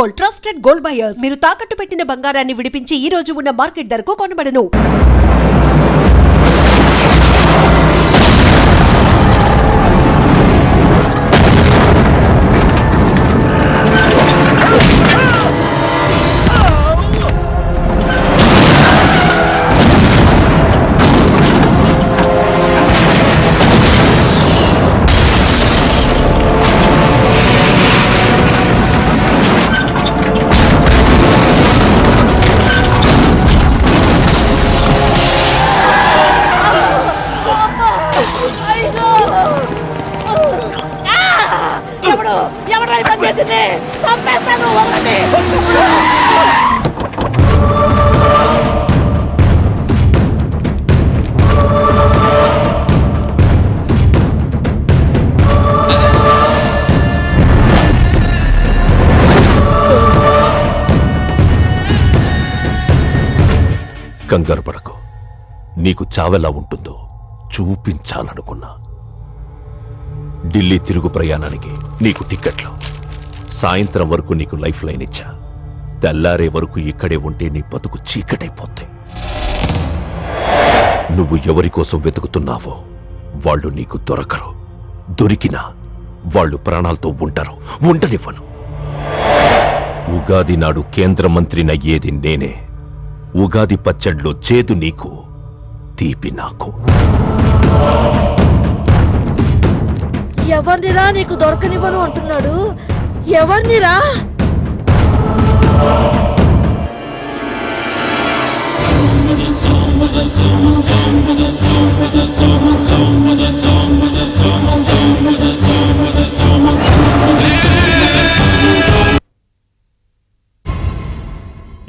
Gold, trusted gold buyers. మీరు తాకట్టు పెట్టిన బంగారాన్ని విడిపించి ఈ రోజు ఉన్న మార్కెట్ ధరకు కొనబడను. కంగారు పడకు. నీకు చావెలా ఉంటుందో చూపించాలనుకున్నా. ఢిల్లీ తిరుగు ప్రయాణానికి నీకు టిక్కెట్లు. సాయంత్రం వరకు నీకు లైఫ్ లైన్ ఇచ్చా. తెల్లారే వరకు ఇక్కడే ఉంటే నీ బతుకు చీకటైపోతే. నువ్వు ఎవరి కోసం వెతుకుతున్నావో వాళ్ళు నీకు దొరకరు. దొరికినా వాళ్ళు ప్రాణాలతో ఉంటారు. ఉండనివ్వను. ఉగాది నాడు కేంద్ర మంత్రినయ్యేది నేనే. ఉగాది పచ్చడ్లో చేదు నీకు, తీపి నాకు. ఎవరినిరా నీకు దొరకనివ్వను అంటున్నాడు? ఎవరినిరా?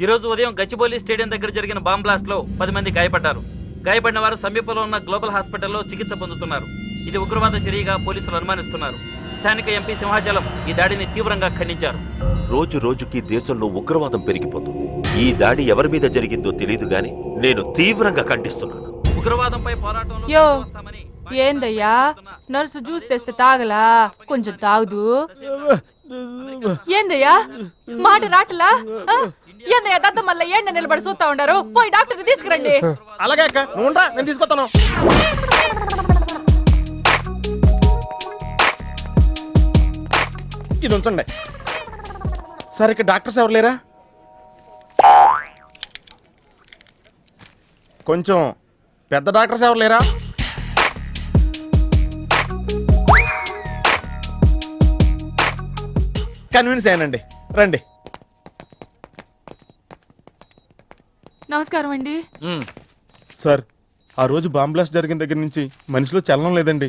ఈరోజు ఉదయం గచ్చిబౌలి స్టేడియం దగ్గర జరిగిన బాంబ్ బ్లాస్ట్ లో 10 మంది గాయపడ్డారు. గాయపడిన వారు సమీపంలో ఉన్న గ్లోబల్ హాస్పిటల్లో చికిత్స పొందుతున్నారు. ఇది ఉగ్రవాద చర్యగా పోలీసులు అనుమానిస్తున్నారు. స్థానిక ఎంపీ సింహాచలం ఈ దాడిని తీవ్రంగా ఖండించారు. రోజు రోజుకి దేశంలో ఉగ్రవాదం పెరిగిపోతుంది. ఈ దాడి ఎవరి మీద జరిగిందో తెలియదు గాని నేను తీవ్రంగా ఖండిస్తున్నాను. ఉగ్రవాదంపై పోరాటంలో యో ఏందయ్యా, నర్సు జ్యూస్ తెస్తే తాగలా? కొంచెం తాగుదు. ఏందయ్యా మాట రాటలా? ఏందయ్యా దద్ద మళ్ళీ ఏండ నిలబడి చూస్తా ఉండారు? పోయి డాక్టర్ తీసుకురండి. అలాగే అక్క, నువ్వు నేను తీసుకొస్తాను. ఇది ఉంచండి. సరే, ఇక్కడ డాక్టర్స్ ఎవరు లేరా? కొంచెం పెద్ద డాక్టర్స్ ఎవరు లేరా? కన్విన్స్ అయ్యానండి, రండి. నమస్కారం అండి. సార్, ఆ రోజు బాంబ్ బ్లాస్ట్ జరిగిన దగ్గర నుంచి మనిషిలో చలనం లేదండి.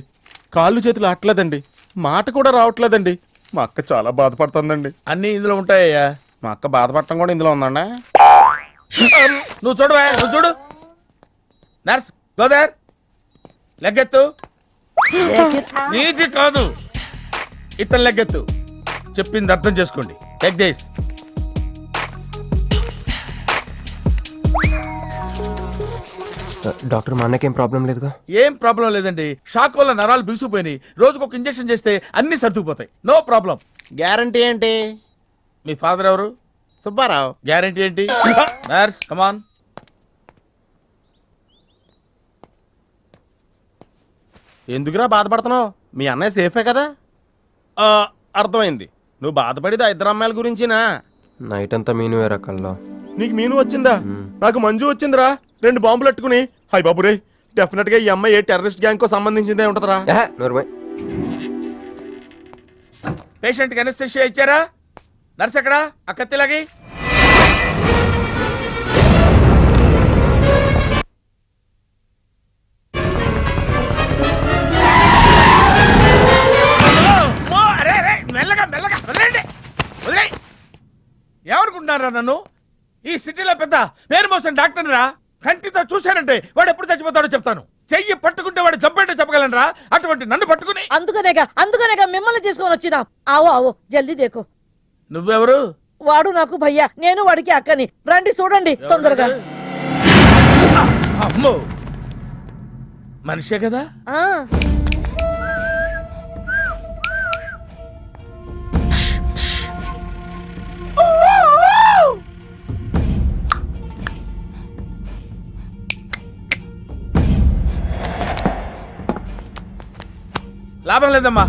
కాళ్ళు చేతులు ఆటలేదండి. మాట కూడా రావట్లేదండి. మా అక్క చాలా బాధపడుతుందండి. అన్నీ ఇందులో ఉంటాయ్యా. మా అక్క బాధపడటం కూడా ఇందులో ఉందండి. నువ్వు చూడు, నువ్వు చూడు. నర్స్ గోదర్, లెగ్గెత్తు. నీది కాదు, ఇతను లెగ్గెత్తు. చెప్పింది అర్థం చేసుకోండి. Take this. డాక్టర్, మా అన్నకేం ప్రాబ్లం లేదుగా? ఏం ప్రాబ్లం లేదండి. షాక్ వల్ల నరాలు బిగుసిపోయినాయి. రోజుకు ఒక ఇంజెక్షన్ చేస్తే అన్ని సర్దుకుపోతాయి. No problem. గ్యారంటీ ఏంటి? మీ ఫాదర్ ఎవరు? సుబ్బారావు. గ్యారంటీ ఏంటి? నర్స్ కమాన్. ఎందుకురా బాధపడుతున్నావు? మీ అన్నయ్య సేఫే కదా? అర్థమైంది. నువ్వు బాధపడేది ఆ ఇద్దరు అమ్మాయిల గురించినా? నైట్ అంతా మీను వేరే కల్లా. నీకు మీను వచ్చిందా? నాకు మంజు వచ్చిందిరా. 2 బాంబులు అట్టుకుని. హాయ్ బాబు రే, డెఫినెట్ గా ఈ అమ్మాయి ఏ టెర్రరిస్ట్ గ్యాంగ్ కో సంబంధించిందే ఉంటదరా. పేషెంట్ కి అనస్థిషియా ఇచ్చారా? నర్స్ ఎక్కడా? ఆ కత్తిలాగి. మెల్లగా మెల్లగా వదిలేండి, వదిలే. ఏమనుకుంటున్నారా నన్ను? ఈ సిటీలో పెద్ద పేరు మోసం డాక్టర్ రా. కంటితో చూశానంటే వాడు ఎప్పుడు చచ్చిపోతాడో చెప్తాను. చెయ్యి పట్టుకుంటే వాడు జబ్బేంటో చెప్పగలనరా? అటువంటి నన్ను పట్టుకుని. అందుకనేగా మిమ్మల్ని తీసుకొని వచ్చినా. ఆవో ఆవో జల్దీ దేకో. నువ్వెవరు? వాడు నాకు భయ్యా, నేను వాడికి అక్కని. రండి చూడండి తొందరగా. అమ్మో, మనిషే కదా? లాభం లేదమ్మా,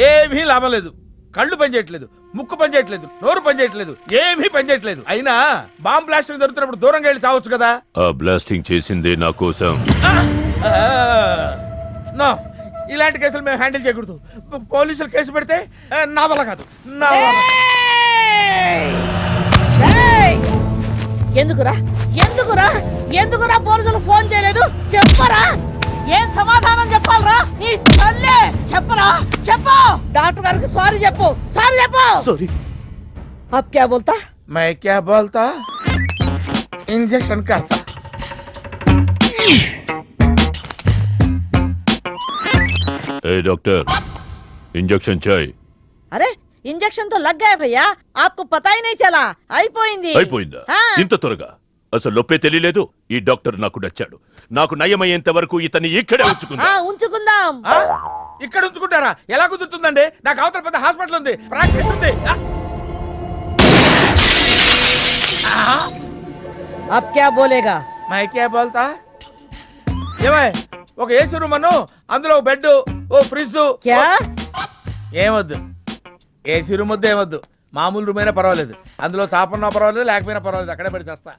ఏమీ లాభం లేదు. కళ్ళు పనిచేయట్లేదు, ముక్కు పనిచేయట్లేదు, నోరు పనిచేయట్లేదు, ఏమీ పనిచేయట్లేదు. అయినా బాంబ్ బ్లాస్టింగ్ జరుగుతున్నప్పుడు దూరంగా వెళ్ళి చావచ్చు కదా. ఆ బ్లాస్టింగ్ చేసిందే నా కోసం. నో, ఇలాంటి కేసులు మేము హ్యాండిల్ చేయకూడదు. పోలీసులు కేసు పెడితే నా వల్ల కాదు, నా వల్ల. ఏయ్! ఎందుకురా ఎందుకురా ఎందుకురా పోలీసులు ఫోన్ చేయలేదు? చెప్పరా, ఏం సమాధానం చెప్పాలరా? నీ తల్లే చెప్పరా, చెప్పు. డాక్టర్ గారికి సారీ చెప్పు, సారీ చెప్పు. సారీ. अब क्या बोलता? मैं क्या बोलता, इंजेक्शन करता. ఏ డాక్టర్, ఇంజెక్షన్ చాయ్. अरे इंजेक्शन तो लग गया भैया, आपको पता ही नहीं चला. అయిపోయింది. అయిపోయిందా? हाँ. ఇంత త్వరగా? అసలు నొప్పే తెలియలేదు. ఈ డాక్టర్ నాకు నచ్చాడు. నాకు నయమయ్యేంత వరకు ఇతన్ని ఇక్కడే ఉంచుకుందా. ఉంచుకుందాం. ఆ? ఇక్కడ ఉంచుకుంటారా? ఎలా కుదురుతుందండి? నాకు అవతల పెద్ద హాస్పిటల్ ఉంది, ప్రాక్టీస్ ఉంది. अब क्या बोलेगा? मैं क्या बोलता, ఏమై ఒక ఏసీ రూమ్ అను, అందులో ఒక బెడ్, ఓ ఫ్రిడ్జ్. क्या? ఏమొద్దు, ఏసీ రూమ్ వద్దు, ఏమొద్దు. మామూలు రూమ్ అయినా పర్వాలేదు, అందులో చాపన్నా పర్వాలేదు, లేకపోయినా పర్వాలేదు, అక్కడే పడి చేస్తా.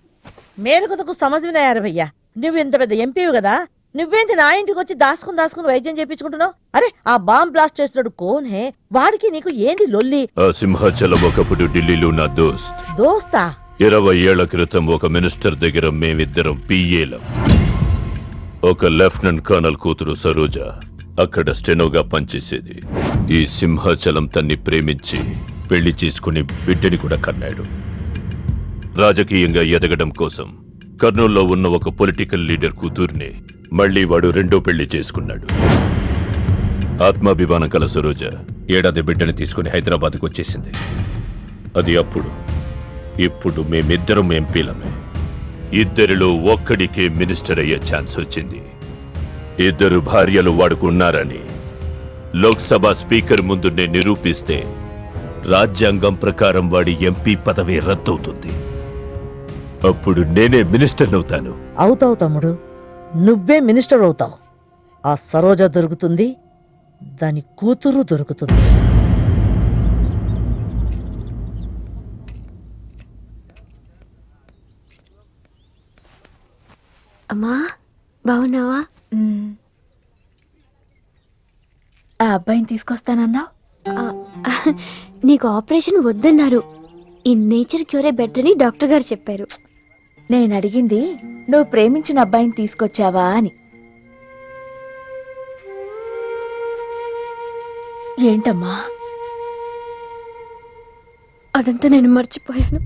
మేరకు తకు సమజ్వినాయారు భయ్యా. నువ్వు ఇంత పెద్ద ఎంపీవి కదా, నువ్వేంటి నా ఇంటికి వచ్చి దాసుకుని వైద్యం చేయించుకుంటున్నావు? అరే ఆ బాంబ్ బ్లాస్ట్ చేస్తున్నాడు కోన్ హే, వాడికి నీకు ఏంది లొల్లి? ఆ సింహాచలం ఒకప్పుడు ఢిల్లీలో నా దోస్త్. దోస్తా? 20 ఏళ్ల క్రితం ఒక మినిస్టర్ దగ్గర మేమిద్దరం పిఏలం. ఒక లెఫ్టినెంట్ కర్నల్ కూతురు సరోజ అక్కడ స్టెనోగా పనిచేసేది. ఈ సింహాచలం తన్ని ప్రేమించి పెళ్లి చేసుకుని బిడ్డని కూడా కన్నాడు. రాజకీయంగా ఎదగడం కోసం కర్నూల్లో ఉన్న ఒక పొలిటికల్ లీడర్ కూతుర్ని మళ్లీ వాడు రెండో పెళ్లి చేసుకున్నాడు. ఆత్మాభిమానం కల సరోజ ఏడాది బిడ్డని తీసుకుని హైదరాబాద్కు వచ్చేసింది. అది అప్పుడు. ఇప్పుడు మేమిద్దరం ఎంపీలమే. ఇద్దరిలో ఒక్కడికే మినిస్టర్ అయ్యే ఛాన్స్ వచ్చింది. ఇద్దరు భార్యలు వాడుకున్నారని లోక్సభ స్పీకర్ ముందు నేను నిరూపిస్తే రాజ్యాంగం ప్రకారం వాడి ఎంపీ పదవి రద్దవుతుంది. అప్పుడు నేనే మినిస్టర్ అవుతాను. అవుతావు తమ్ముడు, నువ్వే మినిస్టర్ అవుతావు. ఆ సరోజ దొరుకుతుంది, దాని కూతురు దొరుకుతుంది. అమ్మా బాగున్నావా? ఆ అబ్బాయిని తీసుకొస్తానన్నావు. నీకు ఆపరేషన్ వద్దన్నారు. ఈ నేచర్ క్యూరే బెటర్ అని డాక్టర్ గారు చెప్పారు. నేను అడిగింది నువ్వు ప్రేమించిన అబ్బాయిని తీసుకొచ్చావా అని. ఏంటమ్మా? అదంతా నేను మర్చిపోయాను.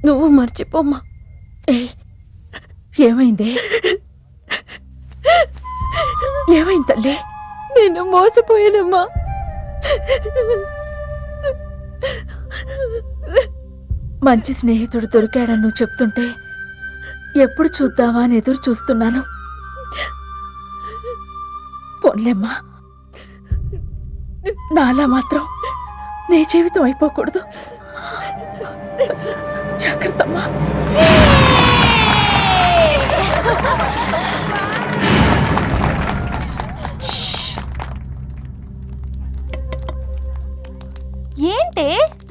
నువ్వు మర్చిపోమ్మా. ఏమైందే? ఏమైంది తల్లి? నేను మోసపోయానమ్మా. మంచి స్నేహితుడు దొరికాడని నువ్వు చెప్తుంటే ఎప్పుడు చూద్దామా అని ఎదురు చూస్తున్నాను. పోన్లేమ్మా, నాలా మాత్రం నీ జీవితం అయిపోకూడదు. జాగ్రత్తమ్మా. ఏంటే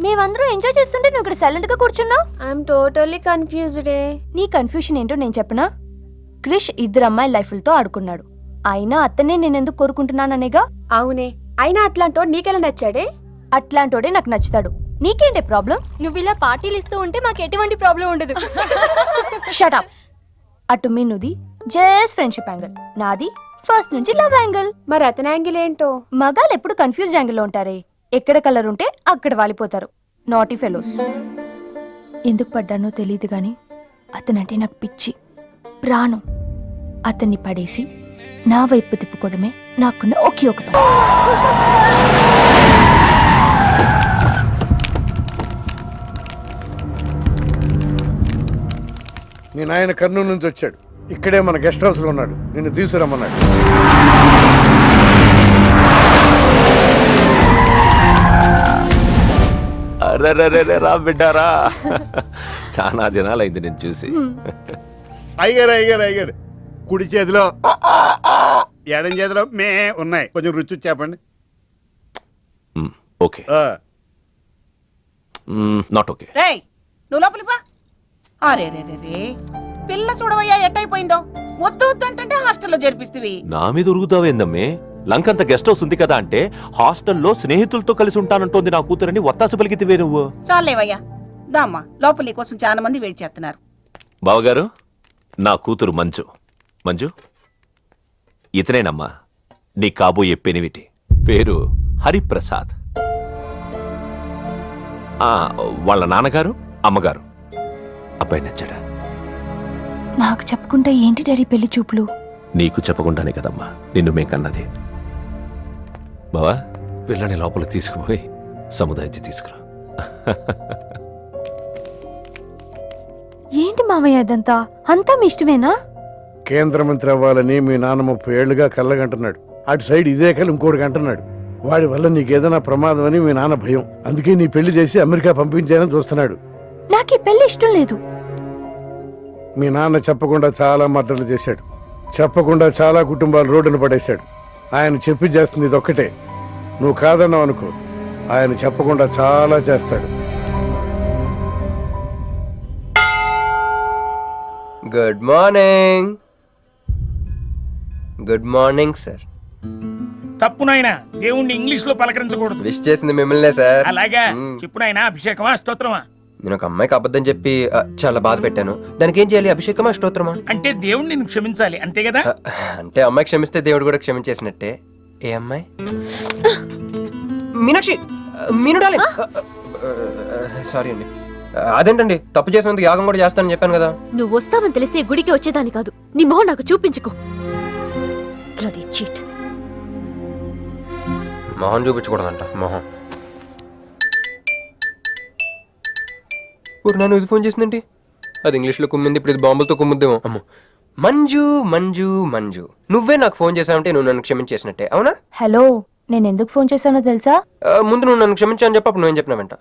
మేమందరం ఎంజాయ్ చేస్తుంటే నువ్వు ఇక్కడ సైలెంట్ గా కూర్చున్నావు? I'm totally confused. నీ కన్ఫ్యూషన్ ఏంటో నేను చెప్పనా? క్రిష్ ఇద్దరు అమ్మాయి లైఫ్లతో ఆడుకున్నాడు. అయినా అతనే నేనెందుకు కోరుకుంటున్నాననేగా. అవునే, అయినా అట్లాంటోడు నీకెలా నచ్చాడే? అట్లాంటోడే నాకు నచ్చుతాడు. నీకేంటే ప్రాబ్లం? నువ్వు ఇలా పార్టీలు ఇస్తూ ఉంటే మాకు ఎటువంటి ప్రాబ్లం ఉండదు. షటప్. అటు మీనుది జస్ట్ ఫ్రెండ్షిప్ యాంగిల్, నాది ఫస్ట్ నుంచి లవ్ యాంగిల్. మరి అతని యాంగిల్ ఏంటో? మగాళ్ళు ఎప్పుడు కన్ఫ్యూజ్ యాంగిల్లో ఉంటారే. ఎక్కడ కలర్ ఉంటే అక్కడ వాలిపోతారు. Naughty fellows. ఎందుకు పడ్డానో తెలియదు గాని అతనంటే నాకు పిచ్చి, ప్రాణం. అతన్ని పడేసి నా వైపు తిప్పుకోవడమే నాకున్న ఒకే ఒక పని. మీ నాయన కర్నూలు నుంచి వచ్చాడు. ఇక్కడే మన గెస్ట్ హౌస్ లో ఉన్నాడు. నిన్ను తీసుకురమ్మన్నాడు. రా బిడ్డారా, చాలా దినాలైంది నేను చూసి. అయ్యారు కుడి చేతిలో ఎడం చేతిలో మే ఉన్నాయి, కొంచెం రుచి చూసి చెప్పండి. Okay, not okay. రేయ్ నువ్వు లోపలికి పా. అరే రే రే రే పిల్ల చూడవయ్యా ఎట్టయిపోయిందో. వద్దు వద్దు అంటే హాస్టల్లో చేర్పిస్తేవి. నా మీద ఉరుగుతావేందమ్మే? లంకంత గెస్ట్ హౌస్ ఉంది కదా అంటే హాస్టల్లో స్నేహితులతో కలిసి ఉంటానంటోంది నా కూతురని ఒత్తాసు పలికితివే నువ్వు. చాలేవయ్యా దామ్మా, లోపల నీ కోసం చాలా మంది వెయిట్ చేస్తున్నారు. బావగారు, నా కూతురు మంజు. మంజు, ఇతనేనమ్మా నీ కాబోయే పెనివిటి. పేరు హరిప్రసాద్. వాళ్ళ నాన్నగారు అమ్మగారు. అబ్బాయి నచ్చాడా? నాకు చెప్పుకుంటే ఏంటి డాడీ పెళ్లి చూపులు? నీకు చెప్పకుండానే కదమ్మా నిన్ను మేం కన్నది. బావా, పిల్లని లోపల తీసుకుపోయి సముదాయించి తీసుకురా. ఏంటి మావయ్య ఇదంతా? అంతా మీ ఇష్టమేనా? కేంద్ర మంత్రి అవ్వాలని మీ నాన్న 30 ఏళ్లుగా కళ్ళగంటున్నాడు. అటు సైడ్ ఇదే కళ్ళు ఇంకోటి అంటున్నాడు. వాడి వల్ల నీకేదైనా ప్రమాదం అని మీ నాన్న భయం. అందుకే నీ పెళ్లి చేసి అమెరికా పంపించాలని చూస్తున్నాడు. నాకు ఈ పెళ్లి ఇష్టం లేదు. మీ నాన్న చెప్పకుండా చాలా మర్డర్లు చేశాడు. చెప్పకుండా చాలా కుటుంబాలు రోడ్డున పడేశాడు. ఆయన చెప్పి చేస్తుంది ఇదొక్కటే. నువ్వు కాదన్నావు అనుకో, ఆయన చెప్పకుండా చాలా చేస్తాడు. Good morning. Good morning sir. తప్పు నాయనా, దేవుణ్ణి ఇంగ్లీష్ లో పలకరించకూడదు. విష్ చేసింది మిమ్మల్నే సార్. అలాగా చెప్పు నాయనా, అభిషేకమా స్తోత్రమా? నేను ఒక అమ్మాయికి అబద్ధం చెప్పి చాలా బాధ పెట్టాను. దానికి ఏం చేయాలి? అభిషేకమా స్తోత్రమా? అంటే దేవుణ్ణి నిన్ను క్షమించాలి అంతే కదా? అంటే అమ్మాయి క్షమిస్తే దేవుడు కూడా క్షమించేసినట్టే. ఏ అమ్మాయి? మీనాక్షి. మీనుడాలి. సారీ అండి. అదేంటండి, తప్పు చేసినందుకు యాగం కూడా చేస్తానని చెప్పాను కదా. నువ్వు వస్తావని తెలిస్తే గుడికి వచ్చేదాన్ని కాదు. నీ మొహం నాకు చూపించుకో. చీట్. మొహం చూపించకూడదంట. మొహం. నన్ను ఇది ఫోన్ చేసిందేంటి? అది ఇంగ్లీష్లో కుమ్మింది, ఇప్పుడు ఇది బాంబులతో కుమ్ముద్దేమో. అమ్మో. మంజు మంజు మంజు, నువ్వే నాకు ఫోన్ చేసావంటే నువ్వు నన్ను క్షమించేసినట్టే, అవునా? హలో, నేను ఎందుకు ఫోన్ చేశానో తెలుసా? ముందు నువ్వు నన్ను క్షమించాను చెప్పు, అప్పుడు నువ్వేం చెప్పినావంట.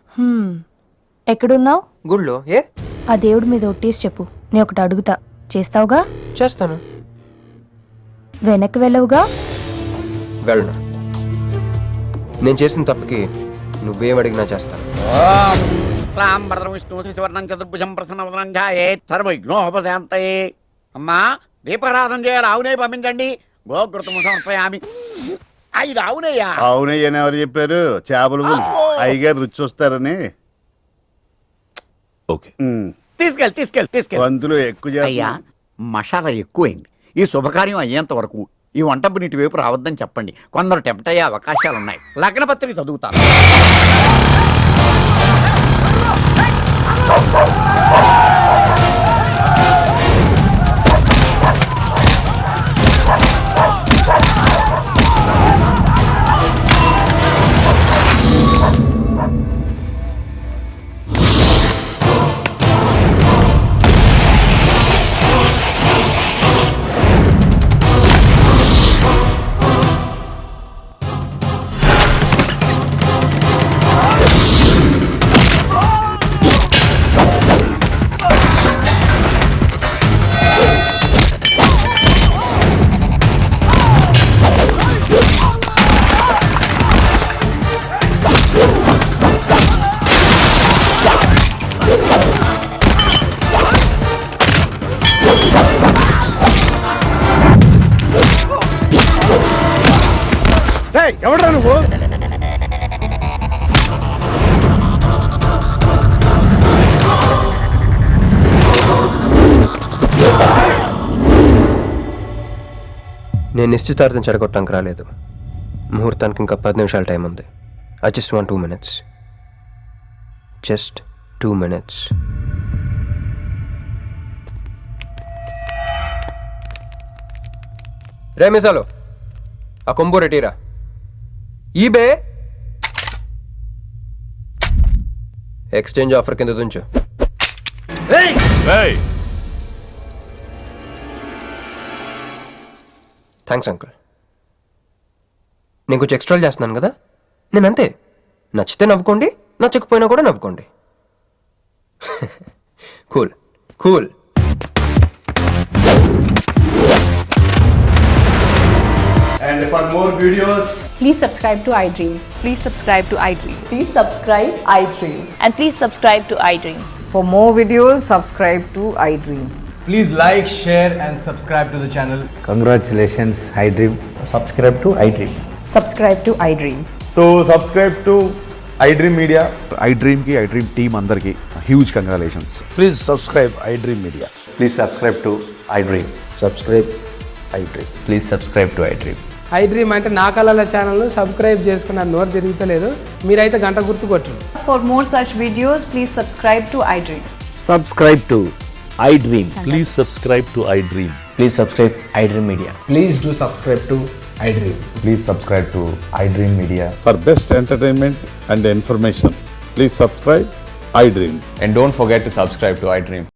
ఎక్కడున్నావు? గుళ్ళో. ఏ? ఆ దేవుడి మీద ఒట్టేసి చెప్పు, నేను ఒకటి అడుగుతా, చేస్తావుగా? చేస్తాను. వెనక్కి వెళ్ళవుగా? వెళ్ళను. నేను చేసిన తప్పుకి నువ్వేం అడిగినా చేస్తాను. అమ్మా, దీపారాధన చేయాలి. ఆవునే పంపించండి. గోకృతము సమర్పయామి. 5 ఆవునయ్యా. అవునయ్యని ఎవరు చెప్పారు? చేపలు అయ్యగారు రుచి చూస్తారని. ఓకే, తీసుకెళ్ళి వంతులు ఎక్కువ అయ్యా, మసాలా ఎక్కువైంది. ఈ శుభకార్యం అయ్యేంత వరకు ఈ వంట నీటి వైపు రావద్దని చెప్పండి. కొందరు టెంప్ట్ అయ్యే అవకాశాలున్నాయి. లగ్న పత్రిక చదువుతారు. ఎవడ్రా నువ్వు? నేను నిశ్చితార్థం చెడగొట్టడానికి రాలేదు. ముహూర్తానికి ఇంకా 10 నిమిషాల టైం ఉంది. I just want 2 minutes. Just 2 minutes. రే మిసాలో, ఆ కొంబు రెటీరా. ఈబే ఎక్స్చేంజ్ ఆఫర్ కింద దుంచు. Thanks uncle. నేను కొంచెం ఎక్స్ట్రా చేస్తున్నాను కదా. నేను అంతే, నచ్చితే నవ్వుకోండి, నచ్చకపోయినా కూడా నవ్వుకోండి. Cool cool. And for more videos, Please subscribe to iDream. Please subscribe to iDream. Please subscribe iDream. And please subscribe to iDream. For more videos, subscribe to iDream. please like, share, and subscribe to the channel. Congratulations I dream. Subscribe to I dream. Subscribe to iDream. So subscribe to iDream Media. I dream కి I dream team అందరికి huge congratulations. Please subscribe iDream Media. Please subscribe to I dream. Subscribe I dream. Please subscribe to I dream. iDream అంటే నా కళల ఛానల్ను subscribe చేసుకున్న నోరు తిరుగుతలేదు. మీరైతే గంట గుర్తు కొట్టండి. For more such videos, please subscribe to iDream. Subscribe to I dream. Please subscribe to I dream. Please subscribe I dream media. Please do subscribe to iDream. Please subscribe to I dream media. For best entertainment and information, please subscribe iDream. And don't forget to subscribe to iDream.